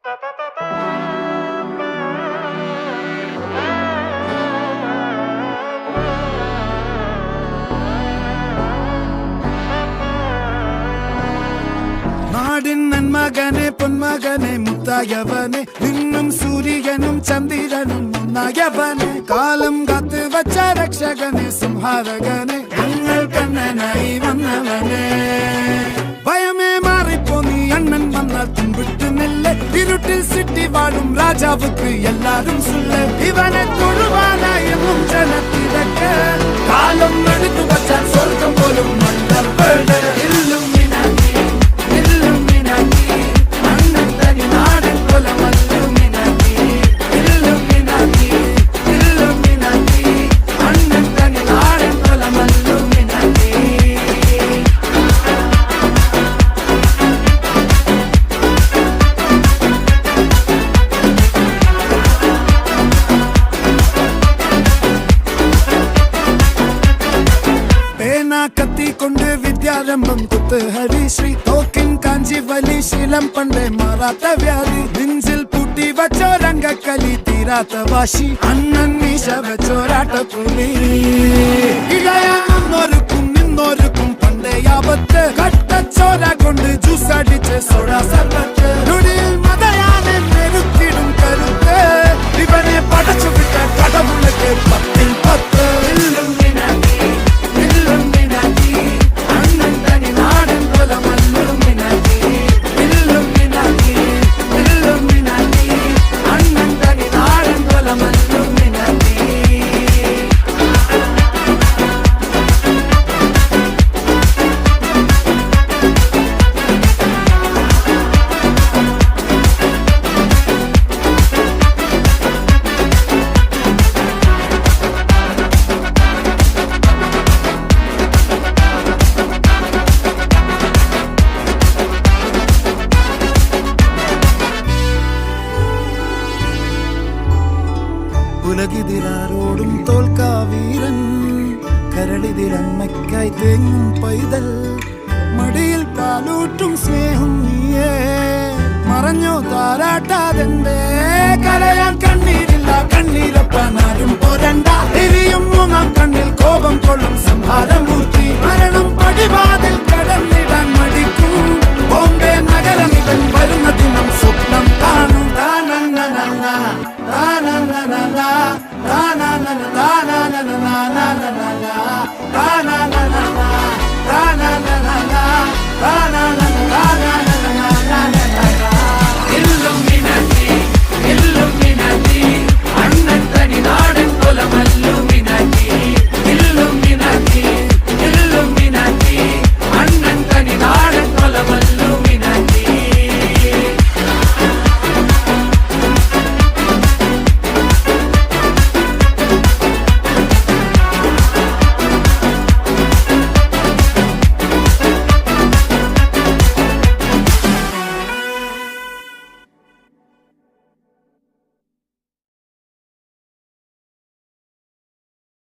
നാടിൻ നന്മകനെ പൊന്മകനെ മുത്തായവനെ നിന്നും സൂര്യനും ചന്ദ്രനും ഒന്നായവനെ കാലം കാത്ത് വച്ച രക്ഷകനെ സംഹാരകനെ ഞങ്ങൾ കണ്ണനായി വന്നവനെ ഭയമേ മാറിപ്പോ നീ അണ്ണൻ വന്നാൽ തുമ്പിട്ടുന്നില്ല ഇരുട്ടിൽ സിറ്റി വാടും രാജാവുക്ക് എല്ലാരും സുല്ല ഇവനെ തൊഴുവാനായെന്നും ജനത്തിരക്ക് കാലം എടുത്തു വച്ചാൽ സ്വർഗം പോലും മണ്ണപ്പേട് ഇല്ലും കത്തിക്കൊണ്ട് വിദ്യാരംഭം കുത്ത് ഹരിശ്രീ തോക്കിൻ കാഞ്ചി വലി ശീലം പണ്ടേ മാറാത്ത വ്യാധി നെഞ്ചിൽ പൂട്ടി വച്ചോരംഗക്കലി തീരാത്ത വാശി അണ്ണൻ മീശ വെച്ചോരാട്ട പുലി ഇളയാന്നൊരുക്കും നിന്നൊരുക്കും പണ്ടേ ആപത്ത് കട്ടച്ചോര കൊണ്ട് ജ്യൂസ് അടിച്ച് സോഡാ സർബത്ത് നൊടിയിൽ മതയാനെ നെരുക്കിടും കരുത്ത് ഇവനെ പടച്ചു വിട്ട കടവുള്ളക്ക് 10-10 ഉലകിതിരാരോടും തോൽക്കാവീരൻ കരളിതിരമ്മയ്ക്കായി തേങ്ങും പൈതൽ മടിയിൽ പാലൂട്ടും സ്നേഹം നീയേ മറഞ്ഞോ താരാട്ടാതെന്തേ കരയാൻ കണ്ണീരില്ല കണ്ണീരൊപ്പാനാരും പോരണ്ട എരിയും മൂന്നാം കണ്ണിൽ കോപം കൊള്ളും സംഹാരമൂർത്തി മരണം പടിവാതിൽ കടന്നിടാൻ മടിക്കും ബോംബെ നഗരം ഇവൻ വരുന്ന ദിനം